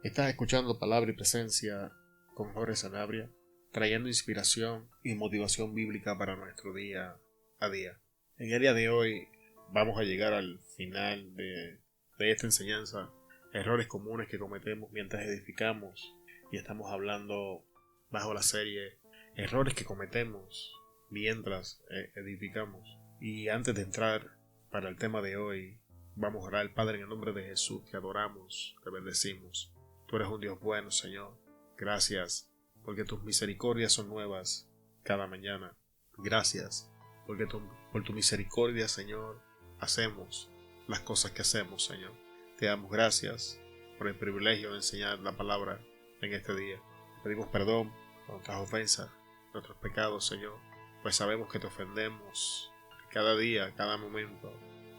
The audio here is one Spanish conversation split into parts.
Estás escuchando Palabra y Presencia con Jorge Sanabria, trayendo inspiración y motivación bíblica para nuestro día a día. En el día de hoy vamos a llegar al final de esta enseñanza, errores comunes que cometemos mientras edificamos, y estamos hablando bajo la serie errores que cometemos mientras edificamos. Y antes de entrar para el tema de hoy, vamos a orar. Padre, en el nombre de Jesús, te adoramos, te bendecimos. Tú eres un Dios bueno, Señor. Gracias, porque tus misericordias son nuevas cada mañana. Gracias, porque por tu misericordia, Señor, hacemos las cosas que hacemos, Señor. Te damos gracias por el privilegio de enseñar la palabra en este día. Pedimos perdón por nuestras ofensas, nuestros pecados, Señor, pues sabemos que te ofendemos cada día, cada momento,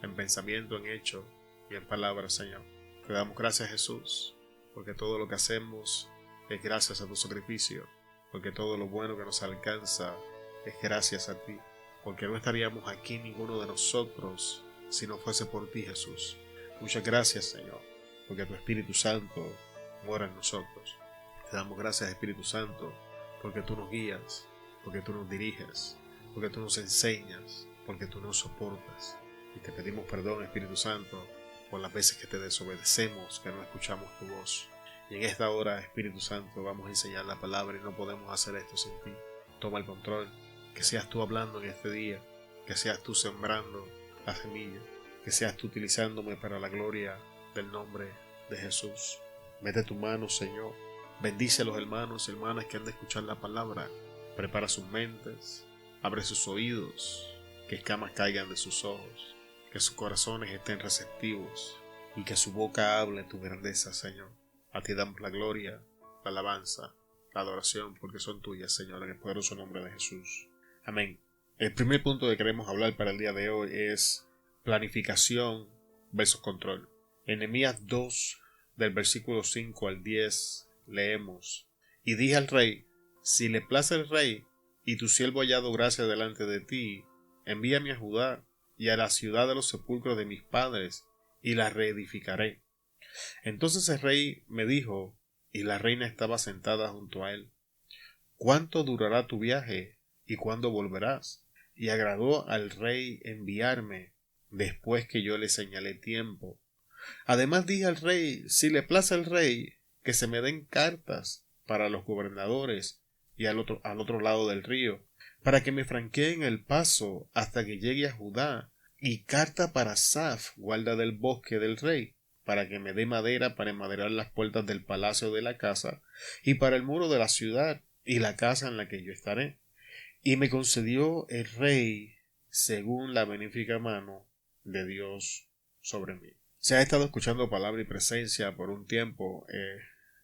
en pensamiento, en hecho y en palabra, Señor. Te damos gracias, Jesús, porque todo lo que hacemos es gracias a tu sacrificio, porque todo lo bueno que nos alcanza es gracias a ti, porque no estaríamos aquí ninguno de nosotros si no fuese por ti, Jesús. Muchas gracias, Señor, porque tu Espíritu Santo mora en nosotros. Te damos gracias, Espíritu Santo, porque tú nos guías, porque tú nos diriges, porque tú nos enseñas, porque tú nos soportas. Y te pedimos perdón, Espíritu Santo, por las veces que te desobedecemos, que no escuchamos tu voz. Y en esta hora, Espíritu Santo, vamos a enseñar la palabra y no podemos hacer esto sin ti. Toma el control, que seas tú hablando en este día, que seas tú sembrando la semilla, que seas tú utilizándome para la gloria del nombre de Jesús. Mete tu mano, Señor. Bendice a los hermanos y hermanas que han de escuchar la palabra. Prepara sus mentes, abre sus oídos, que escamas caigan de sus ojos, que sus corazones estén receptivos y que su boca hable tu grandeza, Señor. A ti damos la gloria, la alabanza, la adoración, porque son tuyas, Señor, en el poderoso nombre de Jesús. Amén. El primer punto que queremos hablar para el día de hoy es planificación versus control. En Nehemías 2, del versículo 5 al 10, leemos: Y dije al rey, si le place al rey, y tu siervo hallado gracia delante de ti, envíame a Judá y a la ciudad de los sepulcros de mis padres, y la reedificaré. Entonces el rey me dijo, y la reina estaba sentada junto a él: ¿Cuánto durará tu viaje, y cuándo volverás? Y agradó al rey enviarme, después que yo le señalé tiempo. Además dije al rey, si le place al rey, que se me den cartas para los gobernadores y al otro lado del río, para que me franqueen el paso hasta que llegue a Judá, y carta para Asaf, guarda del bosque del rey, para que me dé madera para enmaderar las puertas del palacio de la casa, y para el muro de la ciudad, y la casa en la que yo estaré. Y me concedió el rey según la benéfica mano de Dios sobre mí. Se ha estado escuchando Palabra y Presencia por un tiempo.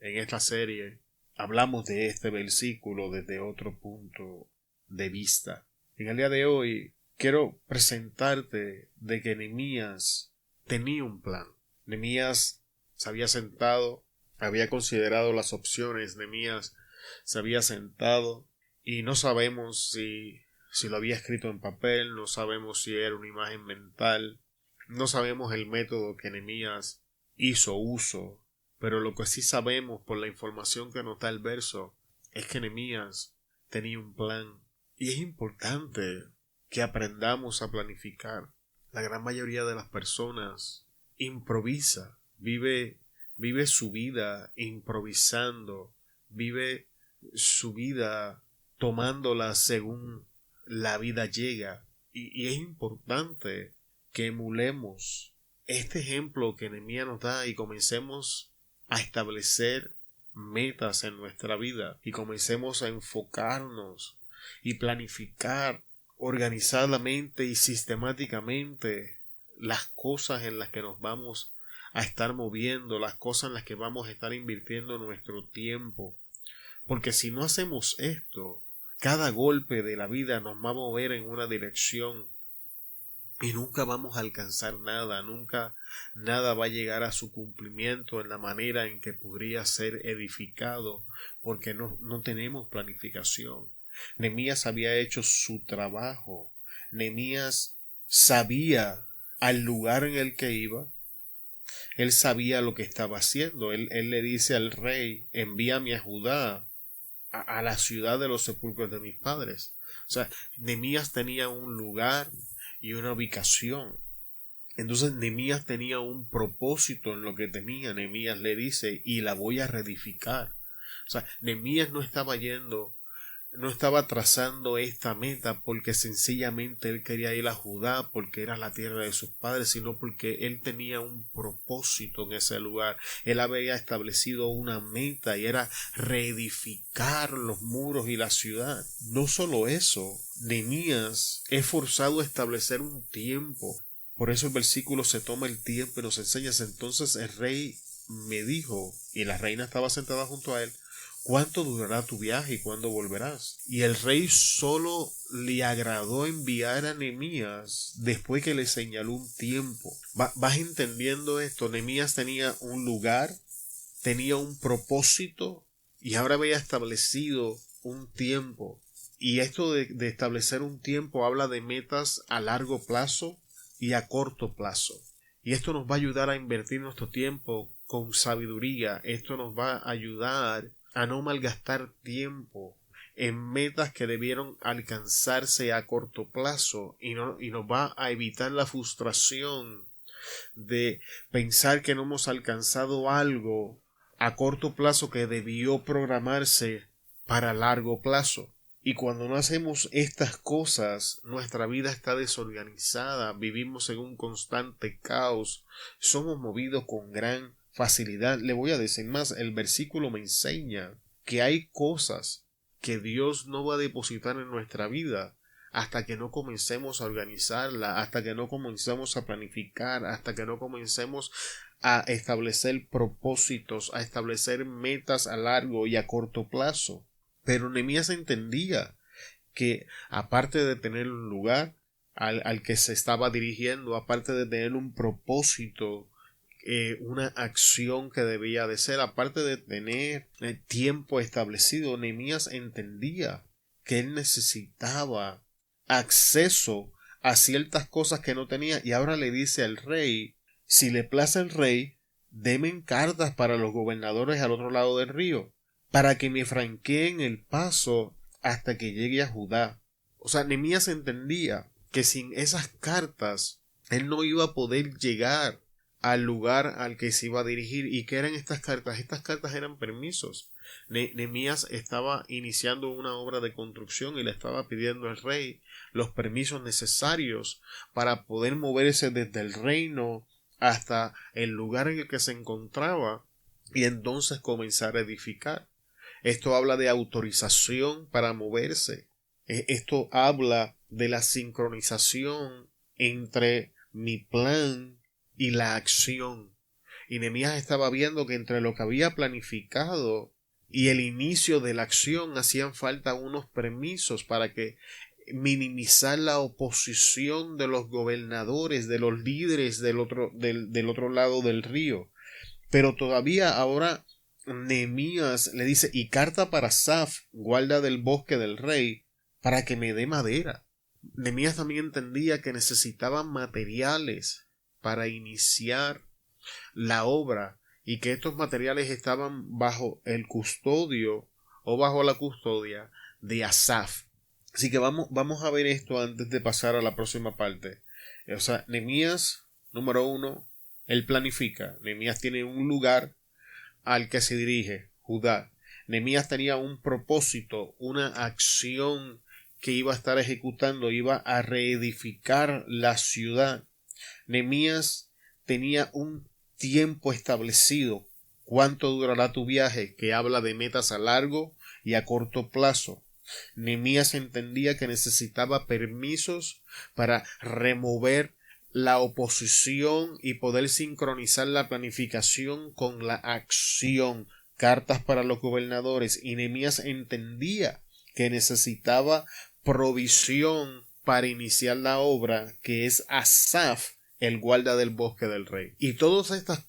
En esta serie hablamos de este versículo desde otro punto de vista. En el día de hoy quiero presentarte de que Nehemías tenía un plan. Nehemías se había sentado, había considerado las opciones. Nehemías se había sentado y no sabemos si lo había escrito en papel, no sabemos si era una imagen mental, no sabemos el método que Nehemías hizo uso, pero lo que sí sabemos por la información que nos da el verso es que Nehemías tenía un plan. Y es importante que aprendamos a planificar. La gran mayoría de las personas improvisa, vive su vida improvisando, vive su vida tomándola según la vida llega. Y es importante que emulemos este ejemplo que Nehemías nos da y comencemos a establecer metas en nuestra vida y comencemos a enfocarnos y planificar organizadamente y sistemáticamente las cosas en las que nos vamos a estar moviendo, las cosas en las que vamos a estar invirtiendo nuestro tiempo. Porque si no hacemos esto, cada golpe de la vida nos va a mover en una dirección y nunca vamos a alcanzar nada, nunca nada va a llegar a su cumplimiento en la manera en que podría ser edificado, porque no tenemos planificación. Nehemías había hecho su trabajo. Nehemías sabía al lugar en el que iba. Él sabía lo que estaba haciendo. Él le dice al rey: envíame a Judá, a la ciudad de los sepulcros de mis padres. O sea, Nehemías tenía un lugar y una ubicación. Entonces Nehemías tenía un propósito en lo que tenía. Nehemías le dice: y la voy a reedificar. O sea, Nehemías no estaba trazando esta meta porque sencillamente él quería ir a Judá porque era la tierra de sus padres, sino porque él tenía un propósito en ese lugar. Él había establecido una meta y era reedificar los muros y la ciudad. No solo eso, Nehemías es forzado a establecer un tiempo. Por eso el versículo se toma el tiempo y nos enseña. Entonces el rey me dijo, y la reina estaba sentada junto a él: ¿cuánto durará tu viaje y cuándo volverás? Y el rey solo le agradó enviar a Nehemías después que le señaló un tiempo. ¿Vas entendiendo esto? Nehemías tenía un lugar, tenía un propósito y ahora había establecido un tiempo. Y esto de establecer un tiempo habla de metas a largo plazo y a corto plazo. Y esto nos va a ayudar a invertir nuestro tiempo con sabiduría. Esto nos va a ayudar a no malgastar tiempo en metas que debieron alcanzarse a corto plazo y nos va a evitar la frustración de pensar que no hemos alcanzado algo a corto plazo que debió programarse para largo plazo. Y cuando no hacemos estas cosas, nuestra vida está desorganizada, vivimos en un constante caos, somos movidos con gran facilidad. Le voy a decir más, el versículo me enseña que hay cosas que Dios no va a depositar en nuestra vida hasta que no comencemos a organizarla, hasta que no comencemos a planificar, hasta que no comencemos a establecer propósitos, a establecer metas a largo y a corto plazo. Pero Nehemías entendía que aparte de tener un lugar al que se estaba dirigiendo, aparte de tener un propósito, una acción que debía de ser, aparte de tener tiempo establecido, Nehemías entendía que él necesitaba acceso a ciertas cosas que no tenía, y ahora le dice al rey: si le place al rey, denme cartas para los gobernadores al otro lado del río, para que me franqueen el paso hasta que llegue a Judá. O sea, Nehemías entendía que sin esas cartas él no iba a poder llegar al lugar al que se iba a dirigir. ¿Y qué eran estas cartas? Estas cartas eran permisos. Nehemías estaba iniciando una obra de construcción y le estaba pidiendo al rey los permisos necesarios para poder moverse desde el reino hasta el lugar en el que se encontraba y entonces comenzar a edificar. Esto habla de autorización para moverse. Esto habla de la sincronización entre mi plan y la acción. Y Nehemías estaba viendo que entre lo que había planificado y el inicio de la acción hacían falta unos permisos para que minimizar la oposición de los gobernadores, de los líderes del otro lado del río. Pero todavía ahora Nehemías le dice: y carta para Asaf, guarda del bosque del rey, para que me dé madera. Nehemías también entendía que necesitaban materiales para iniciar la obra y que estos materiales estaban bajo el custodio o bajo la custodia de Asaf. Así que vamos a ver esto antes de pasar a la próxima parte. O sea, Nehemías, número 1, él planifica. Nehemías tiene un lugar al que se dirige, Judá. Nehemías tenía un propósito, una acción que iba a estar ejecutando, iba a reedificar la ciudad. Nehemías tenía un tiempo establecido. ¿Cuánto durará tu viaje? Que habla de metas a largo y a corto plazo. Nehemías entendía que necesitaba permisos para remover la oposición y poder sincronizar la planificación con la acción. Cartas para los gobernadores. Y Nehemías entendía que necesitaba provisión para iniciar la obra, que es Asaf, el guarda del bosque del rey. Y todos estos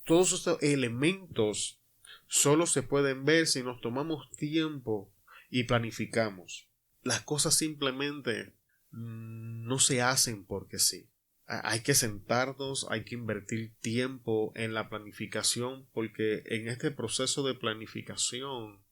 elementos solo se pueden ver si nos tomamos tiempo y planificamos. Las cosas simplemente no se hacen porque sí. Hay que sentarnos, hay que invertir tiempo en la planificación, porque en este proceso de planificación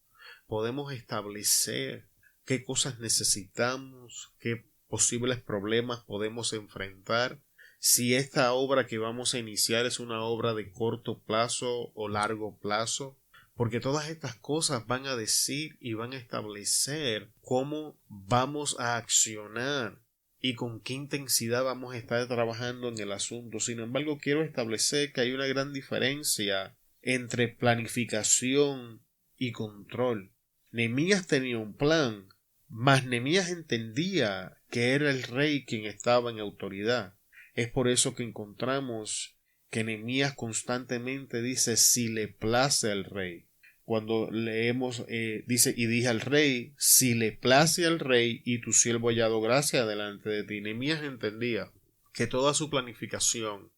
podemos establecer qué cosas necesitamos, qué posibles problemas podemos enfrentar, si esta obra que vamos a iniciar es una obra de corto plazo o largo plazo, porque todas estas cosas van a decir y van a establecer cómo vamos a accionar y con qué intensidad vamos a estar trabajando en el asunto. Sin embargo, quiero establecer que hay una gran diferencia entre planificación y control. Nehemías tenía un plan, mas Nehemías entendía que era el rey quien estaba en autoridad. Es por eso que encontramos que Nehemías constantemente dice si le place al rey. Cuando leemos, dice, y dije al rey, si le place al rey y tu siervo hallado gracia delante de ti. Nehemías entendía que toda su planificación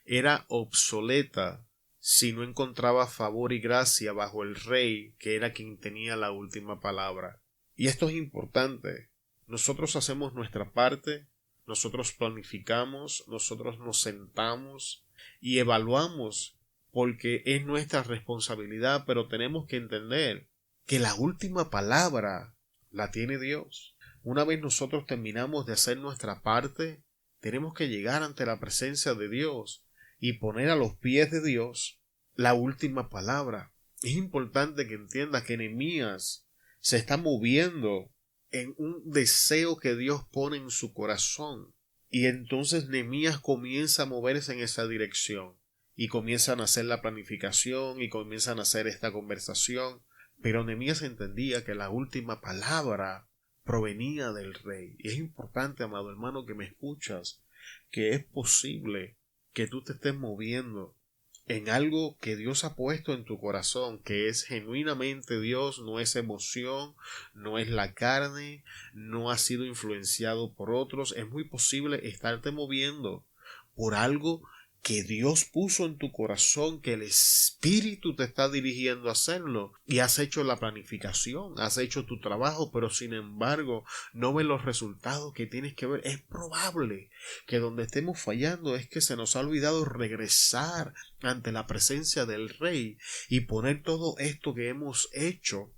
era obsoleta si no encontraba favor y gracia bajo el rey, que era quien tenía la última palabra. Y esto es importante. Nosotros hacemos nuestra parte, nosotros planificamos, nosotros nos sentamos y evaluamos, porque es nuestra responsabilidad, pero tenemos que entender que la última palabra la tiene Dios. Una vez nosotros terminamos de hacer nuestra parte, tenemos que llegar ante la presencia de Dios y poner a los pies de Dios la última palabra. Es importante que entiendas que Nehemías se está moviendo en un deseo que Dios pone en su corazón, y entonces Nehemías comienza a moverse en esa dirección y comienzan a hacer la planificación y comienzan a hacer esta conversación, pero Nehemías entendía que la última palabra provenía del rey. Y es importante, amado hermano, que me escuchas, que es posible que tú te estés moviendo en algo que Dios ha puesto en tu corazón, que es genuinamente Dios, no es emoción, no es la carne, no ha sido influenciado por otros. Es muy posible estarte moviendo por algo que Dios puso en tu corazón, que el Espíritu te está dirigiendo a hacerlo, y has hecho la planificación, has hecho tu trabajo, pero sin embargo no ves los resultados que tienes que ver. Es probable que donde estemos fallando es que se nos ha olvidado regresar ante la presencia del Rey y poner todo esto que hemos hecho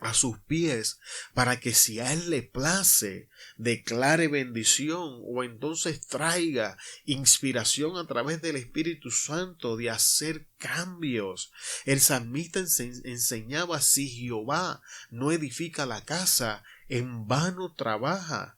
a sus pies, para que si a él le place declare bendición, o entonces traiga inspiración a través del Espíritu Santo de hacer cambios. El salmista enseñaba: si Jehová no edifica la casa, en vano trabajan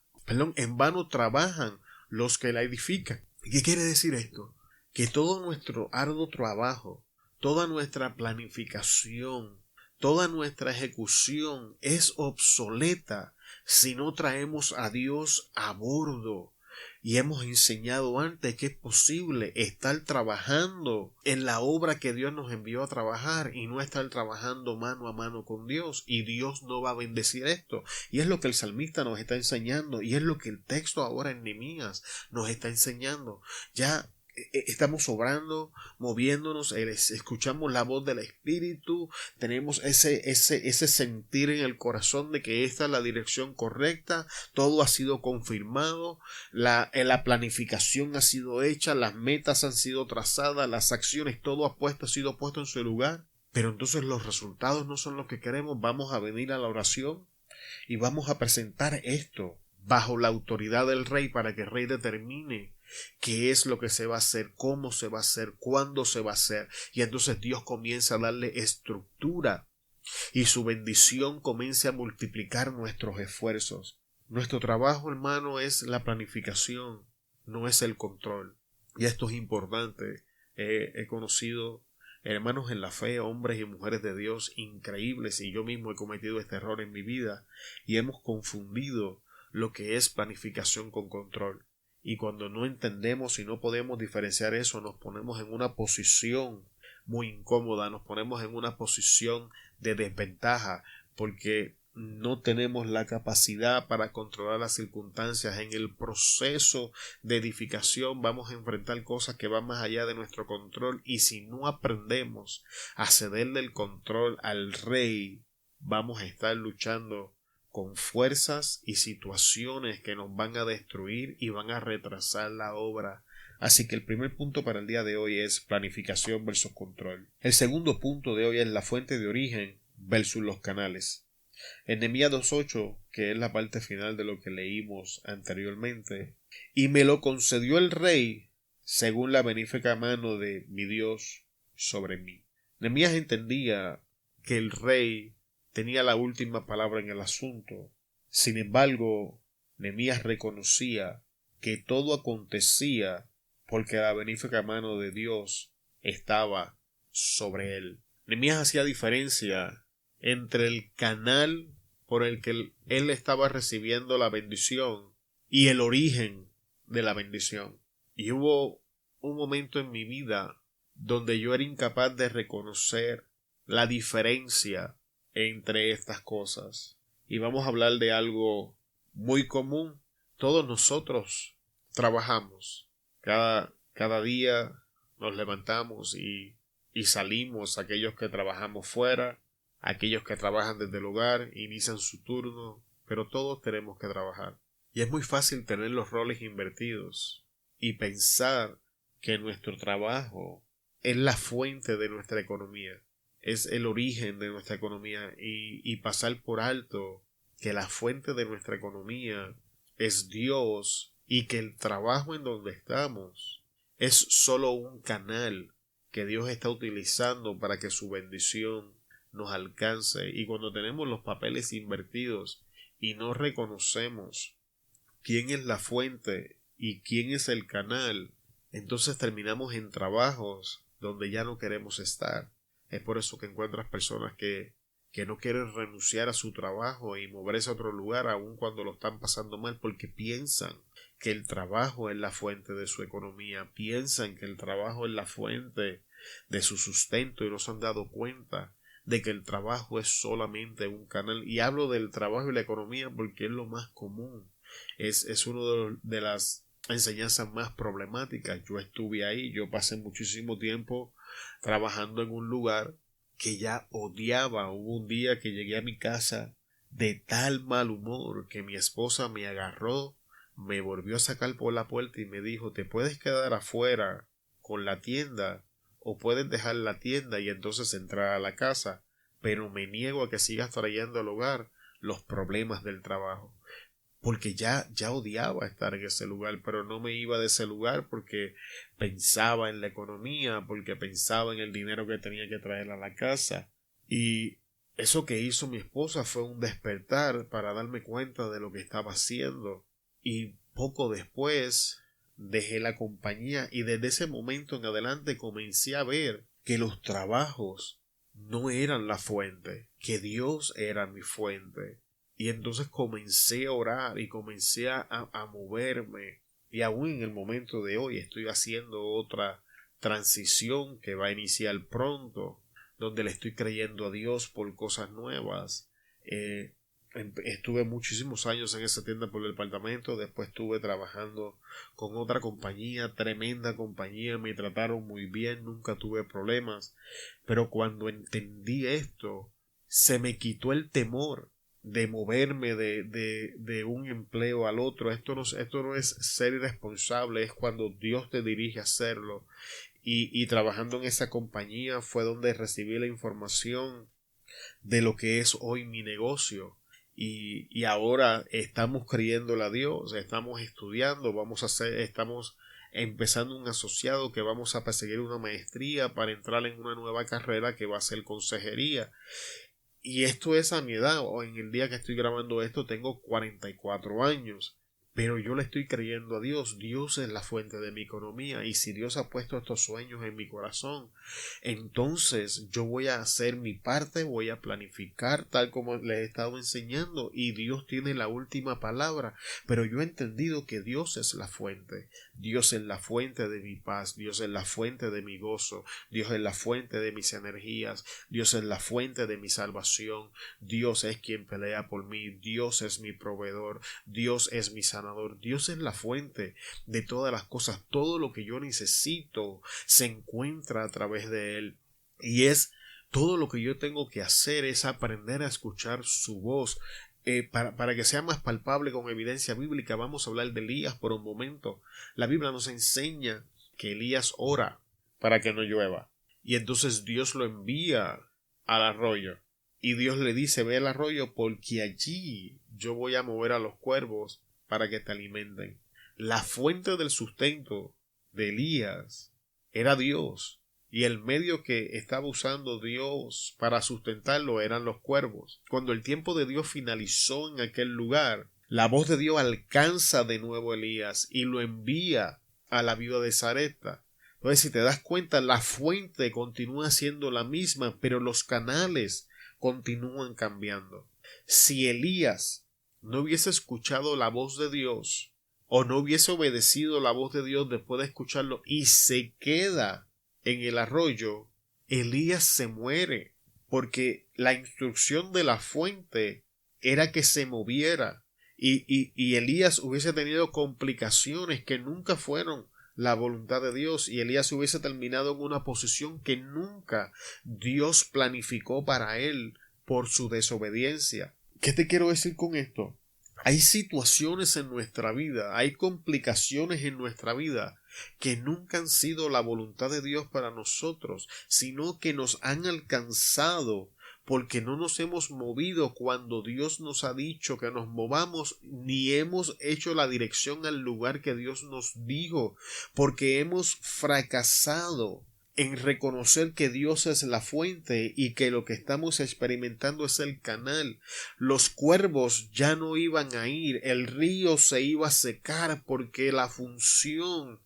los que la edifican. ¿Qué quiere decir esto? Que todo nuestro arduo trabajo, toda nuestra planificación, toda nuestra ejecución es obsoleta si no traemos a Dios a bordo. Y hemos enseñado antes que es posible estar trabajando en la obra que Dios nos envió a trabajar y no estar trabajando mano a mano con Dios, y Dios no va a bendecir esto. Y es lo que el salmista nos está enseñando, y es lo que el texto ahora en Nehemías nos está enseñando. Ya estamos obrando, moviéndonos, escuchamos la voz del Espíritu, tenemos ese sentir en el corazón de que esta es la dirección correcta, todo ha sido confirmado, la planificación ha sido hecha, las metas han sido trazadas, las acciones, todo ha sido puesto en su lugar, pero entonces los resultados no son los que queremos. Vamos a venir a la oración y vamos a presentar esto bajo la autoridad del Rey, para que el Rey determine qué es lo que se va a hacer, cómo se va a hacer, cuándo se va a hacer, y entonces Dios comienza a darle estructura y su bendición comienza a multiplicar nuestros esfuerzos. Nuestro trabajo, hermano, es la planificación, no es el control, y esto es importante. He conocido hermanos en la fe, hombres y mujeres de Dios increíbles, y yo mismo he cometido este error en mi vida, y hemos confundido lo que es planificación con control. Y cuando no entendemos y no podemos diferenciar eso, nos ponemos en una posición muy incómoda, nos ponemos en una posición de desventaja, porque no tenemos la capacidad para controlar las circunstancias. En el proceso de edificación vamos a enfrentar cosas que van más allá de nuestro control, y si no aprendemos a cederle el control al Rey, vamos a estar luchando con fuerzas y situaciones que nos van a destruir y van a retrasar la obra Así que el primer punto para el día de hoy es planificación versus control. El segundo punto de hoy es la fuente de origen versus los canales. En Nehemías 2:8, que es la parte final de lo que leímos anteriormente, y me lo concedió el rey según la benéfica mano de mi Dios sobre mí. Nehemías entendía que el rey tenía la última palabra en el asunto. Sin embargo, Nehemías reconocía que todo acontecía porque la benéfica mano de Dios estaba sobre él. Nehemías hacía diferencia entre el canal por el que él estaba recibiendo la bendición y el origen de la bendición. Y hubo un momento en mi vida donde yo era incapaz de reconocer la diferencia entre estas cosas. Y vamos a hablar de algo muy común. Todos nosotros trabajamos. Cada día nos levantamos y salimos. Aquellos que trabajamos fuera, aquellos que trabajan desde el hogar, inician su turno, pero todos tenemos que trabajar. Y es muy fácil tener los roles invertidos y pensar que nuestro trabajo es la fuente de nuestra economía, es el origen de nuestra economía y pasar por alto que la fuente de nuestra economía es Dios y que el trabajo en donde estamos es solo un canal que Dios está utilizando para que su bendición nos alcance. Y cuando tenemos los papeles invertidos y no reconocemos quién es la fuente y quién es el canal, entonces terminamos en trabajos donde ya no queremos estar. Es por eso que encuentras personas que no quieren renunciar a su trabajo y moverse a otro lugar aun cuando lo están pasando mal, porque piensan que el trabajo es la fuente de su economía, piensan que el trabajo es la fuente de su sustento y no se han dado cuenta de que el trabajo es solamente un canal. Y hablo del trabajo y la economía porque es lo más común, es uno de las enseñanzas más problemáticas. Yo estuve ahí, yo pasé muchísimo tiempo trabajando en un lugar que ya odiaba. Hubo un día que llegué a mi casa de tal mal humor que mi esposa me agarró, me volvió a sacar por la puerta y me dijo: te puedes quedar afuera con la tienda o puedes dejar la tienda y entonces entrar a la casa, pero me niego a que sigas trayendo al hogar los problemas del trabajo. Porque ya odiaba estar en ese lugar, pero no me iba de ese lugar porque pensaba en la economía, porque pensaba en el dinero que tenía que traer a la casa. Y eso que hizo mi esposa fue un despertar para darme cuenta de lo que estaba haciendo. Y poco después dejé la compañía y desde ese momento en adelante comencé a ver que los trabajos no eran la fuente, que Dios era mi fuente. Y entonces comencé a orar y comencé a moverme. Y aún en el momento de hoy estoy haciendo otra transición que va a iniciar pronto, donde le estoy creyendo a Dios por cosas nuevas. Estuve muchísimos años en esa tienda por el departamento. Después estuve trabajando con otra compañía, tremenda compañía. Me trataron muy bien, nunca tuve problemas. Pero cuando entendí esto, se me quitó el temor de moverme de un empleo al otro. Esto no es ser irresponsable, es cuando Dios te dirige a hacerlo. Y trabajando en esa compañía fue donde recibí la información de lo que es hoy mi negocio. Y ahora estamos creyéndole a Dios, estamos estudiando, estamos empezando un asociado que vamos a perseguir una maestría para entrar en una nueva carrera que va a ser consejería. Y esto es a mi edad, o en el día que estoy grabando esto tengo 44 años, pero yo le estoy creyendo a Dios. Dios es la fuente de mi economía, y si Dios ha puesto estos sueños en mi corazón, entonces yo voy a hacer mi parte, voy a planificar tal como les he estado enseñando, y Dios tiene la última palabra. Pero yo he entendido que Dios es la fuente, Dios es la fuente de mi paz, Dios es la fuente de mi gozo, Dios es la fuente de mis energías, Dios es la fuente de mi salvación, Dios es quien pelea por mí, Dios es mi proveedor, Dios es mi sanador, Dios es la fuente de todas las cosas. Todo lo que yo necesito se encuentra a través de Él, y es todo lo que yo tengo que hacer es aprender a escuchar su voz. para que sea más palpable con evidencia bíblica, vamos a hablar de Elías por un momento. La Biblia nos enseña que Elías ora para que no llueva. Y entonces Dios lo envía al arroyo. Y Dios le dice, ve al arroyo porque allí yo voy a mover a los cuervos para que te alimenten. La fuente del sustento de Elías era Dios. Y el medio que estaba usando Dios para sustentarlo eran los cuervos. Cuando el tiempo de Dios finalizó en aquel lugar, la voz de Dios alcanza de nuevo a Elías y lo envía a la viuda de Sarepta. Entonces, si te das cuenta, la fuente continúa siendo la misma, pero los canales continúan cambiando. Si Elías no hubiese escuchado la voz de Dios, o no hubiese obedecido la voz de Dios después de escucharlo y se queda en el arroyo, Elías se muere, porque la instrucción de la fuente era que se moviera, y Elías hubiese tenido complicaciones que nunca fueron la voluntad de Dios, y Elías hubiese terminado en una posición que nunca Dios planificó para él por su desobediencia. ¿Qué te quiero decir con esto? Hay situaciones en nuestra vida, hay complicaciones en nuestra vida que nunca han sido la voluntad de Dios para nosotros, sino que nos han alcanzado porque no nos hemos movido cuando Dios nos ha dicho que nos movamos, ni hemos hecho la dirección al lugar que Dios nos dijo, porque hemos fracasado en reconocer que Dios es la fuente y que lo que estamos experimentando es el canal. Los cuervos ya no iban a ir, el río se iba a secar porque la función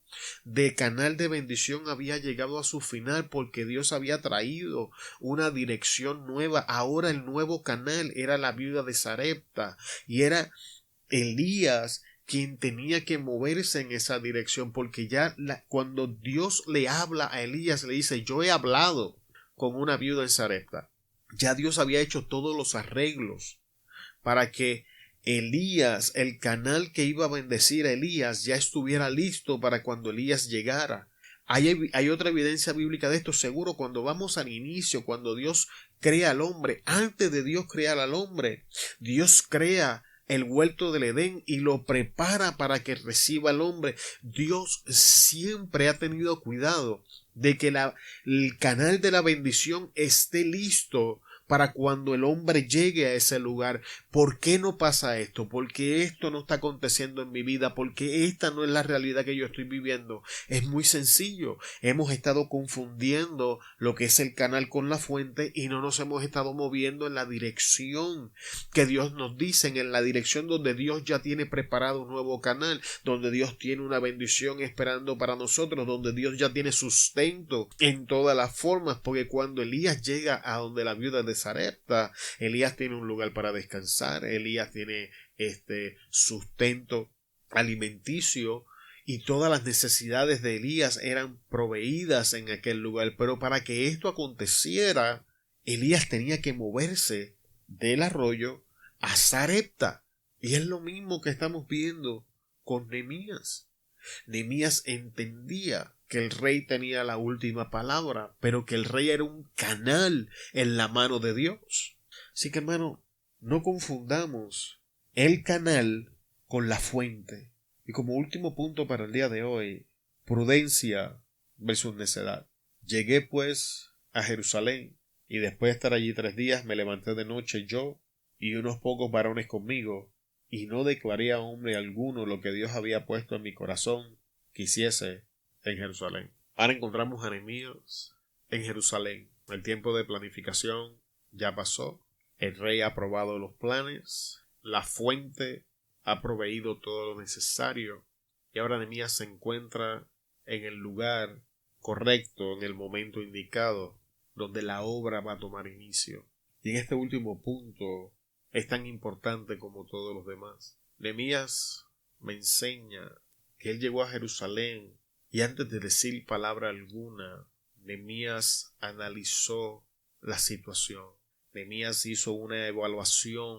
de canal de bendición había llegado a su final, porque Dios había traído una dirección nueva. Ahora el nuevo canal era la viuda de Sarepta y era Elías quien tenía que moverse en esa dirección, porque cuando Dios le habla a Elías, le dice, yo he hablado con una viuda en Sarepta. Ya Dios había hecho todos los arreglos para que Elías, el canal que iba a bendecir a Elías, ya estuviera listo para cuando Elías llegara. Hay otra evidencia bíblica de esto, seguro, cuando vamos al inicio, cuando Dios crea al hombre. Antes de Dios crear al hombre, Dios crea el huerto del Edén y lo prepara para que reciba al hombre. Dios siempre ha tenido cuidado de que el canal de la bendición esté listo para cuando el hombre llegue a ese lugar. ¿Por qué no pasa esto? ¿Por qué esto no está aconteciendo en mi vida? ¿Por qué esta no es la realidad que yo estoy viviendo? Es muy sencillo. Hemos estado confundiendo lo que es el canal con la fuente y no nos hemos estado moviendo en la dirección que Dios nos dice, en la dirección donde Dios ya tiene preparado un nuevo canal, donde Dios tiene una bendición esperando para nosotros, donde Dios ya tiene sustento en todas las formas, porque cuando Elías llega a donde la viuda de Sarepta, Elías tiene un lugar para descansar, Elías tiene sustento alimenticio y todas las necesidades de Elías eran proveídas en aquel lugar. Pero para que esto aconteciera, Elías tenía que moverse del arroyo a Sarepta, y es lo mismo que estamos viendo con Nehemías. Nehemías entendía que el rey tenía la última palabra, pero que el rey era un canal en la mano de Dios. Así que, hermano, no confundamos el canal con la fuente. Y como último punto para el día de hoy, prudencia versus necedad. Llegué pues a Jerusalén, y después de estar allí 3 días me levanté de noche yo y unos pocos varones conmigo, y no declaré a hombre alguno lo que Dios había puesto en mi corazón que hiciese en Jerusalén. Ahora encontramos a Nehemías en Jerusalén. El tiempo de planificación ya pasó. El rey ha aprobado los planes. La fuente ha proveído todo lo necesario. Y ahora Nehemías se encuentra en el lugar correcto, en el momento indicado, donde la obra va a tomar inicio. Y en este último punto es tan importante como todos los demás. Nehemías me enseña que él llegó a Jerusalén y antes de decir palabra alguna, Nehemías analizó la situación. Nehemías hizo una evaluación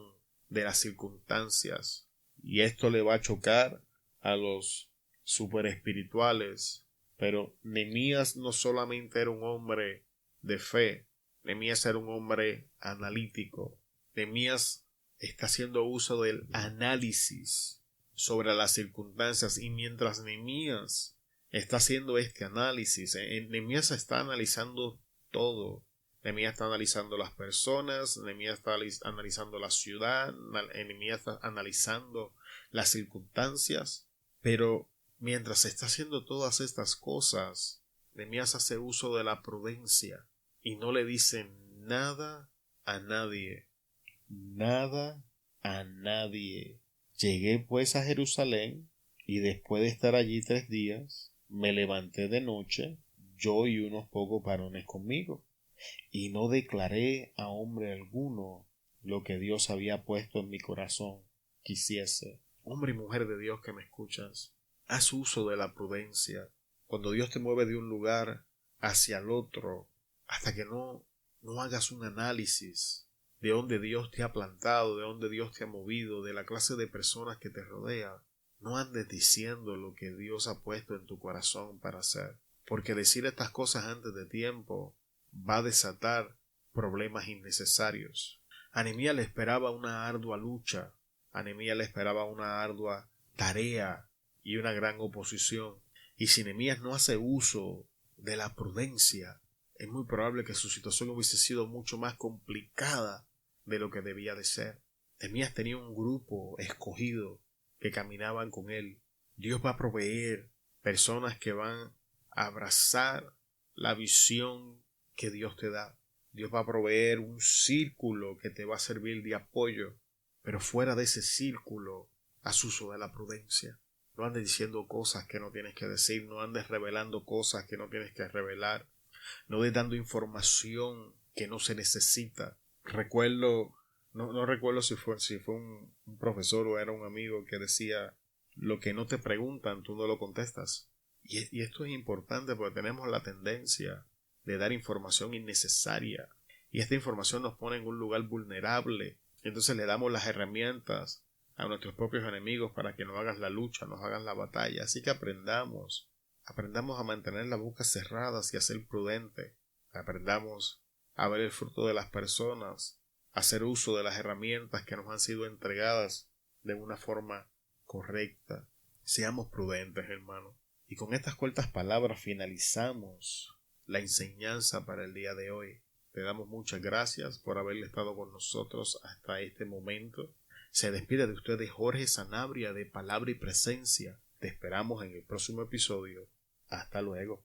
de las circunstancias, y esto le va a chocar a los super espirituales, pero Nehemías no solamente era un hombre de fe, Nehemías era un hombre analítico. Nehemías está haciendo uso del análisis sobre las circunstancias, y mientras Nehemías está haciendo este análisis, Nehemías está analizando todo. Nehemías está analizando las personas, Nehemías está analizando la ciudad, Nehemías está analizando las circunstancias, pero mientras está haciendo todas estas cosas, Nehemías hace uso de la prudencia y no le dice nada a nadie. Nada a nadie. Llegué pues a Jerusalén, y después de estar allí 3 días, me levanté de noche, yo y unos pocos varones conmigo, y no declaré a hombre alguno lo que Dios había puesto en mi corazón quisiese. Hombre y mujer de Dios que me escuchas, haz uso de la prudencia. Cuando Dios te mueve de un lugar hacia el otro, hasta que no hagas un análisis de dónde Dios te ha plantado, de dónde Dios te ha movido, de la clase de personas que te rodea, no andes diciendo lo que Dios ha puesto en tu corazón para hacer, porque decir estas cosas antes de tiempo va a desatar problemas innecesarios. A Nehemías le esperaba una ardua lucha, a Nehemías le esperaba una ardua tarea y una gran oposición, y si Nehemías no hace uso de la prudencia, es muy probable que su situación hubiese sido mucho más complicada de lo que debía de ser. Nehemías tenía un grupo escogido que caminaban con él. Dios va a proveer personas que van a abrazar la visión que Dios te da. Dios va a proveer un círculo que te va a servir de apoyo, pero fuera de ese círculo, haz uso de la prudencia. No andes diciendo cosas que no tienes que decir, no andes revelando cosas que no tienes que revelar, no andes dando información que no se necesita. Recuerdo, no recuerdo si fue un profesor o era un amigo que decía: lo que no te preguntan, tú no lo contestas. Y esto es importante porque tenemos la tendencia de dar información innecesaria, y esta información nos pone en un lugar vulnerable. Entonces le damos las herramientas a nuestros propios enemigos para que nos hagan la lucha, nos hagan la batalla. Así que aprendamos a mantener la boca cerrada y a ser prudentes. Aprendamos a ver el fruto de las personas, a hacer uso de las herramientas que nos han sido entregadas de una forma correcta. Seamos prudentes, hermano. Y con estas cortas palabras finalizamos la enseñanza para el día de hoy. Te damos muchas gracias por haber estado con nosotros hasta este momento. Se despide de ustedes Jorge Sanabria de Palabra y Presencia. Te esperamos en el próximo episodio. Hasta luego.